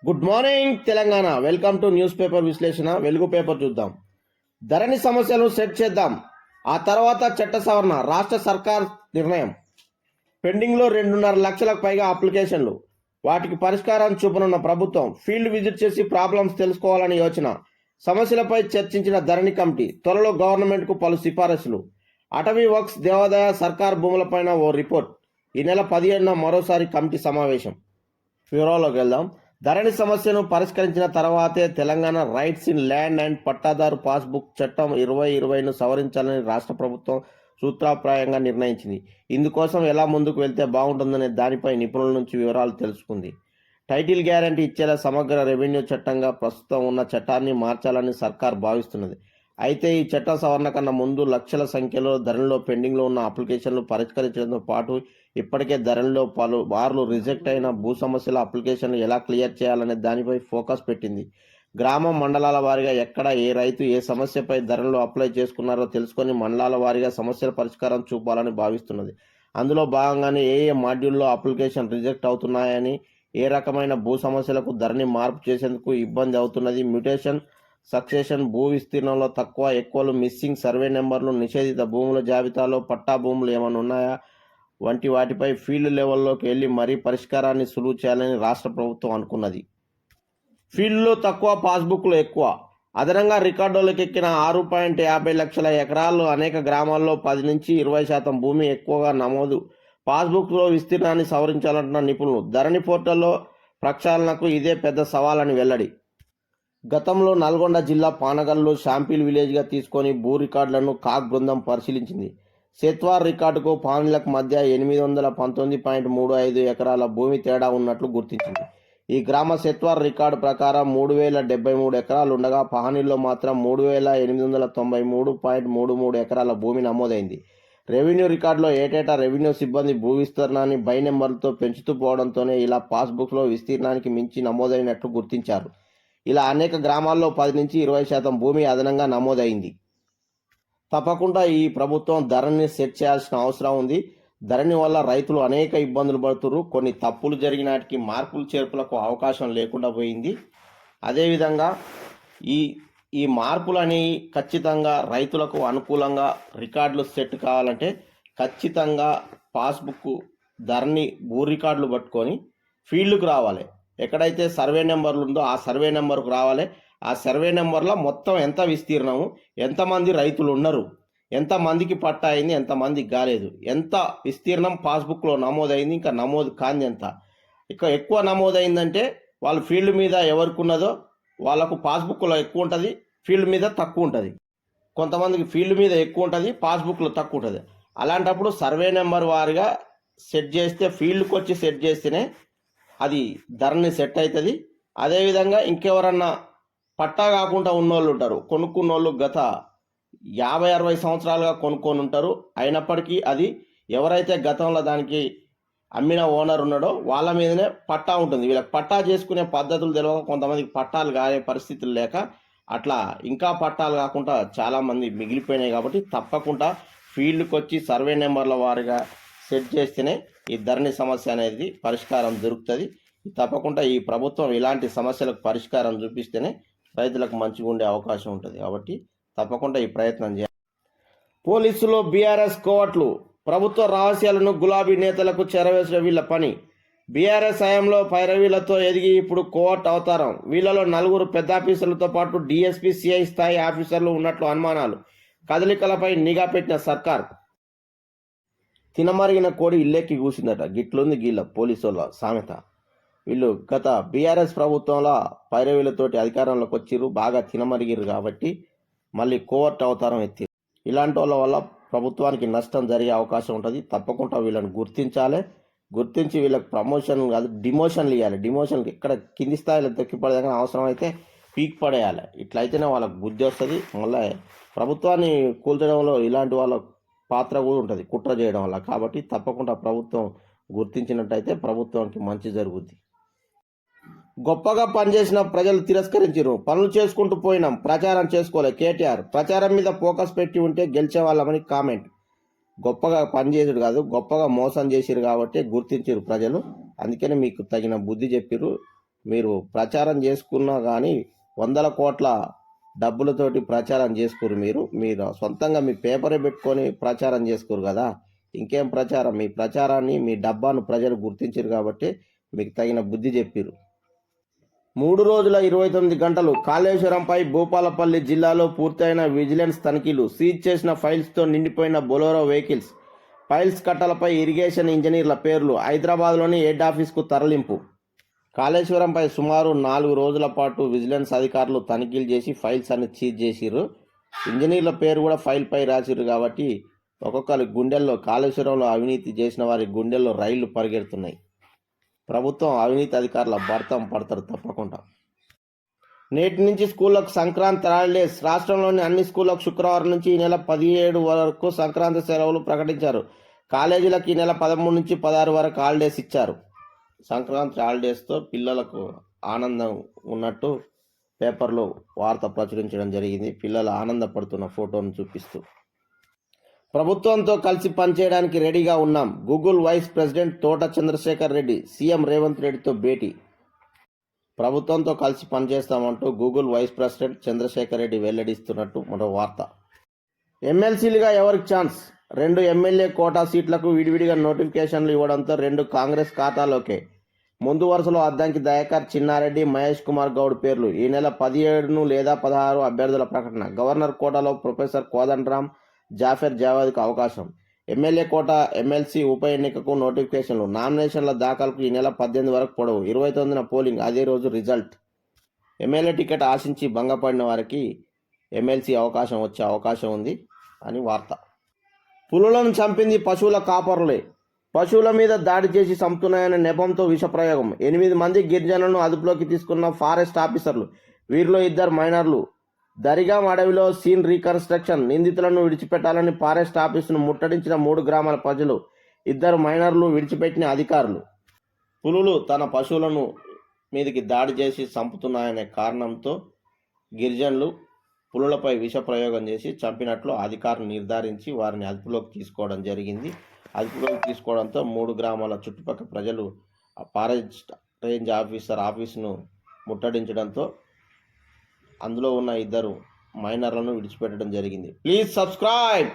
Good morning Telangana. Welcome to news paper విశ్లేషణ. వెలుగు paper చూద్దాం. ధరణి సమస్యలను సెట్ చేద్దాం, ఆ తర్వాత చట్ట సవరణ. రాష్ట్ర సర్కార్ నిర్ణయం. పెండింగ్లో 2.5 లక్షలకు పైగా అప్లికేషన్లు, వాటికి పరిష్కారం చూపనున్న ప్రభుత్వం. ఫీల్డ్ విజిట్ చేసి ప్రాబ్లమ్స్ తెలుసుకోవాలని యోచన. సమస్యలపై చర్చించిన ధరణి కమిటీ. త్వరలో గవర్నమెంట్కు పలు సిఫారసులు. అటవీ వర్క్స్, దేవాదాయ, సర్కార్ భూములపైన ఓ రిపోర్ట్. ఈ నెల 17న మరోసారి కమిటీ సమావేశం. వివరాల్లోకి వెళ్దాం. ధరణి సమస్యను పరిష్కరించిన తర్వాతే Telangana rights in land and పట్టాదారు పాస్బుక్ చట్టం 2020ను సవరించాలని రాష్ట్ర ప్రభుత్వం సూత్రప్రాయంగా నిర్ణయించింది. ఇందుకోసం ఎలా ముందుకు వెళ్తే బాగుంటుందనే దానిపై నిపుణుల నుంచి వివరాలు తెలుసుకుంది. టైటిల్ గ్యారంటీ ఇచ్చేలా సమగ్ర రెవెన్యూ చట్టంగా ప్రస్తుతం ఉన్న చట్టాన్ని మార్చాలని సర్కార్ భావిస్తున్నది. అయితే ఈ చట్ట సవరణ కన్నా ముందు లక్షల సంఖ్యలో ధరణిలో పెండింగ్లో ఉన్న అప్లికేషన్లు పరిష్కరించడంతో పాటు ఇప్పటికే ధరణిలో పలు బార్లు రిజెక్ట్ అయిన భూ సమస్యల అప్లికేషన్లు ఎలా క్లియర్ చేయాలనే దానిపై ఫోకస్ పెట్టింది. గ్రామం, మండలాల వారీగా ఎక్కడ ఏ రైతు ఏ సమస్యపై ధరణిలో అప్లై చేసుకున్నారో తెలుసుకొని మండలాల వారీగా సమస్యల పరిష్కారం చూపాలని భావిస్తున్నది. అందులో భాగంగానే ఏ మాడ్యూల్లో అప్లికేషన్ రిజెక్ట్ అవుతున్నాయని, ఏ రకమైన భూ సమస్యలకు ధరణి మార్పు చేసేందుకు ఇబ్బంది అవుతున్నది, మ్యూటేషన్, సక్సెషన్, భూ విస్తీర్ణంలో తక్కువ ఎక్కువలు, మిస్సింగ్ సర్వే నెంబర్లు, నిషేధిత భూముల జాబితాలో పట్టా భూములు ఏమైనా ఉన్నాయా వంటి వాటిపై ఫీల్డ్ లెవెల్లోకి వెళ్ళి మరీ పరిష్కారాన్ని సులువు చేయాలని రాష్ట్ర ప్రభుత్వం అనుకున్నది. ఫీల్డ్లో తక్కువ, పాస్బుక్లో ఎక్కువ. అదనంగా రికార్డులకు ఎక్కిన 6.50 లక్షల ఎకరాలు. అనేక గ్రామాల్లో 10 నుంచి 20% భూమి ఎక్కువగా నమోదు. పాస్బుక్లో విస్తీర్ణాన్ని సవరించాలంటున్న నిపుణులు. ధరణి పోర్టల్లో ప్రక్షాళనకు ఇదే పెద్ద సవాలని వెల్లడి. గతంలో నల్గొండ జిల్లా పానగల్లో షాంపిల్ విలేజ్గా తీసుకొని భూ రికార్డులను కాగ్ బృందం పరిశీలించింది. సెత్వార్ రికార్డుకు పానీలకు మధ్య 819.35 ఎకరాల భూమి తేడా ఉన్నట్లు గుర్తించింది. ఈ గ్రామ సెత్వార్ రికార్డు ప్రకారం 3073 ఎకరాలు ఉండగా పహానీల్లో మాత్రం 3893.33 ఎకరాల భూమి నమోదైంది. రెవెన్యూ రికార్డులో ఏటేటా రెవెన్యూ సిబ్బంది భూ విస్తీర్ణాన్ని బై నెంబర్లతో పెంచుతూ పోవడంతోనే ఇలా పాస్బుక్లో విస్తీర్ణానికి మించి నమోదైనట్లు గుర్తించారు. ఇలా అనేక గ్రామాల్లో 10 నుంచి 20% భూమి అదనంగా నమోదైంది. తప్పకుండా ఈ ప్రభుత్వం ధరణిని సెట్ చేయాల్సిన అవసరం ఉంది. ధరణి వల్ల రైతులు అనేక ఇబ్బందులు పడుతున్నారు. కొన్ని తప్పులు జరిగినాటికి మార్పులు చేర్పులకు అవకాశం లేకుండా పోయింది. అదేవిధంగా ఈ మార్పులని ఖచ్చితంగా రైతులకు అనుకూలంగా రికార్డులు సెట్ కావాలంటే ఖచ్చితంగా పాస్బుక్ ధరణి భూ రికార్డులు పట్టుకొని ఫీల్డ్కు రావాలి. ఎక్కడైతే సర్వే నెంబర్లు ఉందో ఆ సర్వే నెంబర్కు రావాలి. ఆ సర్వే నెంబర్లో మొత్తం ఎంత విస్తీర్ణము, ఎంతమంది రైతులు ఉన్నారు, ఎంతమందికి పట్టా అయింది, ఎంతమందికి కాలేదు, ఎంత విస్తీర్ణం పాస్బుక్లో నమోదైంది, ఇంకా నమోదు కాంది ఎంత. ఇక ఎక్కువ నమోదైందంటే వాళ్ళు ఫీల్డ్ మీద ఎవరికి ఉన్నదో వాళ్ళకు పాస్బుక్లో ఎక్కువ ఉంటుంది, ఫీల్డ్ మీద తక్కువ ఉంటుంది. కొంతమందికి ఫీల్డ్ మీద ఎక్కువ ఉంటుంది, పాస్బుక్లో తక్కువ ఉంటుంది. అలాంటప్పుడు సర్వే నెంబర్ వారిగా సెట్ చేస్తే, ఫీల్డ్కి వచ్చి సెట్ చేస్తేనే అది ధరణి సెట్ అవుతుంది. అదేవిధంగా ఇంకెవరన్నా పట్టా కాకుండా ఉన్నోళ్ళు ఉంటారు, కొనుక్కున్నోళ్ళు గత 50-60 సంవత్సరాలుగా కొనుక్కొని ఉంటారు. అయినప్పటికీ అది ఎవరైతే గతంలో దానికి అమ్మిన ఓనర్ ఉన్నాడో వాళ్ళ మీదనే పట్టా ఉంటుంది. వీళ్ళకి పట్టా చేసుకునే పద్ధతులు తెలియక కొంతమందికి పట్టాలు కానే పరిస్థితులు లేక అట్లా ఇంకా పట్టాలు కాకుండా చాలామంది మిగిలిపోయినాయి. కాబట్టి తప్పకుండా ఫీల్డ్కి వచ్చి సర్వే నెంబర్ల వారిగా సెట్ చేస్తేనే ఈ ధరణి సమస్య అనేది పరిష్కారం దొరుకుతుంది. తప్పకుండా ఈ ప్రభుత్వం ఇలాంటి సమస్యలకు పరిష్కారం చూపిస్తేనే రైతులకు మంచిగా ఉండే అవకాశం ఉంటుంది. కాబట్టి తప్పకుండా ఈ ప్రయత్నం చేయాలి. పోలీసులో బీఆర్ఎస్ కోవట్లు. ప్రభుత్వ రహస్యాలను గులాబీ నేతలకు చేరవేసిన వీళ్ళ పని. బీఆర్ఎస్ హయాంలో పైరవీలతో ఎదిగి ఇప్పుడు కోవట్ అవతారం. వీళ్ళలో 4 పెద్ద ఆఫీసర్లతో పాటు డీఎస్పీ, సిఐ స్థాయి ఆఫీసర్లు ఉన్నట్లు అనుమానాలు. కదలికలపై నిఘా పెట్టిన సర్కార్. తినమరిగిన కోడి ఇల్లెక్కి కూసిందట, గిట్లుంది గీళ్ళ పోలీసుల సామెత. వీళ్ళు గత బీఆర్ఎస్ ప్రభుత్వంలో పైరవీలతోటి అధికారంలోకి వచ్చిర్రు, బాగా తినమరిగిరు కాబట్టి మళ్ళీ కోవర్ట్ అవతారం ఎత్తిరు. ఇలాంటి వాళ్ళ వల్ల ప్రభుత్వానికి నష్టం జరిగే అవకాశం ఉంటుంది. తప్పకుండా వీళ్ళని గుర్తించాలి. గుర్తించి వీళ్ళకి ప్రమోషన్ కాదు డిమోషన్లు ఇవ్వాలి. డిమోషన్కి ఎక్కడ కింది స్థాయిలో తొక్కిపడేదాకా అవసరం అయితే పీక్ పడేయాలి. ఇట్లయితేనే వాళ్ళకు బుద్ధి వస్తుంది. మళ్ళీ ప్రభుత్వాన్ని కూల్చడంలో ఇలాంటి వాళ్ళ పాత్ర కూడా ఉంటుంది, కుట్ర చేయడం వల్ల. కాబట్టి తప్పకుండా ప్రభుత్వం గుర్తించినట్టయితే ప్రభుత్వానికి మంచి జరుగుద్ది. గొప్పగా పనిచేసిన ప్రజలు తిరస్కరించారు. పనులు చేసుకుంటూ పోయినాం, ప్రచారం చేసుకోలే కేటీఆర్. ప్రచారం మీద ఫోకస్ పెట్టి ఉంటే గెలిచేవాళ్ళమని కామెంట్. గొప్పగా పనిచేసాడు కాదు, గొప్పగా మోసం చేసిరు కాబట్టి గుర్తించారు ప్రజలు. అందుకని మీకు తగిన బుద్ధి చెప్పిర్రు. మీరు ప్రచారం చేసుకున్నా కానీ వందల కోట్ల డబ్బులతోటి ప్రచారం చేసుకోరు. మీరు సొంతంగా మీ పేపరే పెట్టుకొని ప్రచారం చేసుకోరు కదా. ఇంకేం ప్రచారం? మీ ప్రచారాన్ని, మీ డబ్బాను ప్రజలు గుర్తించారు కాబట్టి మీకు తగిన బుద్ధి చెప్పిరు. 3 రోజుల 29 గంటలు కాళేశ్వరంపై భూపాలపల్లి జిల్లాలో పూర్తయిన విజిలెన్స్ తనిఖీలు. సీజ్ చేసిన ఫైల్స్తో నిండిపోయిన బొలోరో వెహికల్స్. ఫైల్స్ కట్టలపై ఇరిగేషన్ ఇంజనీర్ల పేర్లు. హైదరాబాద్లోని హెడ్ ఆఫీస్కు తరలింపు. కాళేశ్వరంపై సుమారు 4 రోజుల పాటు విజిలెన్స్ అధికారులు తనిఖీలు చేసి ఫైల్స్ అన్ని సీజ్ చేసిర్రు. ఇంజనీర్ల పేరు కూడా ఫైల్పై రాసిర్రు కాబట్టి ఒక్కొక్కరి గుండెల్లో, కాళేశ్వరంలో అవినీతి చేసిన వారి గుండెల్లో రైళ్లు పరిగెడుతున్నాయి. ప్రభుత్వం అవినీతి అధికారుల భర్తం పడతారు తప్పకుండా. నేటి నుంచి స్కూళ్లకు సంక్రాంతి హాలిడేస్. రాష్ట్రంలోని అన్ని స్కూళ్లకు శుక్రవారం నుంచి ఈ నెల 17 వరకు సంక్రాంతి సెలవులు ప్రకటించారు. కాలేజీలకు ఈ నెల 13 నుంచి 16 వరకు హాలిడేస్ ఇచ్చారు. సంక్రాంతి హాలిడేస్తో పిల్లలకు ఆనందం ఉన్నట్టు పేపర్లో వార్త ప్రచురించడం జరిగింది. పిల్లలు ఆనందపడుతున్న ఫోటోను చూపిస్తూ. ప్రభుత్వంతో కలిసి పనిచేయడానికి రెడీగా ఉన్నాం. గూగుల్ వైస్ ప్రెసిడెంట్ తోట చంద్రశేఖర్ రెడ్డి సీఎం రేవంత్ రెడ్డితో భేటీ. ప్రభుత్వంతో కలిసి పనిచేస్తామంటూ Google vice president Chandrashekar Reddy వెల్లడిస్తున్నట్టు మరో వార్త. ఎమ్మెల్సీలుగా ఎవరికి ఛాన్స్? 2 ఎమ్మెల్యే కోటా సీట్లకు విడివిడిగా నోటిఫికేషన్లు ఇవ్వడంతో 2 కాంగ్రెస్ ఖాతాలోకే. ముందు వరుసలో అద్దంకి దయాకర్, చిన్నారెడ్డి, మహేష్ కుమార్ గౌడ్ పేర్లు. ఈ నెల 17 లేదా 16 అభ్యర్థుల ప్రకటన. గవర్నర్ కోటాలో ప్రొఫెసర్ కోదండరాం, జాఫర్ జావేద్కు అవకాశం. ఎమ్మెల్యే కోట ఎమ్మెల్సీ ఉప ఎన్నికకు నోటిఫికేషన్లు. నామినేషన్ల దాఖలకు ఈ నెల 18 వరకు పొడవు. 29న పోలింగ్, అదే రోజు రిజల్ట్. ఎమ్మెల్యే టికెట్ ఆశించి భంగపడిన వారికి ఎమ్మెల్సీ అవకాశం వచ్చే అవకాశం ఉంది అని వార్త. పులులను చంపింది పశువుల కాపరులే. పశువుల మీద దాడి చేసి చంపుతున్నాయనే నెపంతో విషప్రయోగం. 8 మంది గిరిజనులను అదుపులోకి తీసుకున్న ఫారెస్ట్ ఆఫీసర్లు. వీరిలో 2 మైనర్లు. దరిగాం అడవిలో సీన్ రీకన్స్ట్రక్షన్. నిందితులను విడిచిపెట్టాలని ఫారెస్ట్ ఆఫీసును ముట్టడించిన 3 గ్రామాల ప్రజలు. 2 మైనర్లు విడిచిపెట్టిన అధికారులు. పులులు తన పశువులను మీదకి దాడి చేసి చంపుతున్నాయనే కారణంతో గిరిజనులు పులులపై విష ప్రయోగం చేసి చంపినట్లు అధికారులు నిర్ధారించి వారిని అదుపులోకి తీసుకోవడం జరిగింది. అదుపులోకి తీసుకోవడంతో 3 గ్రామాల చుట్టుపక్కల ప్రజలు ఫారెస్ట్ రేంజ్ ఆఫీసును ముట్టడించడంతో అందులో ఉన్న 2 మైనర్లను విడిచిపెట్టడం జరిగింది. Please subscribe.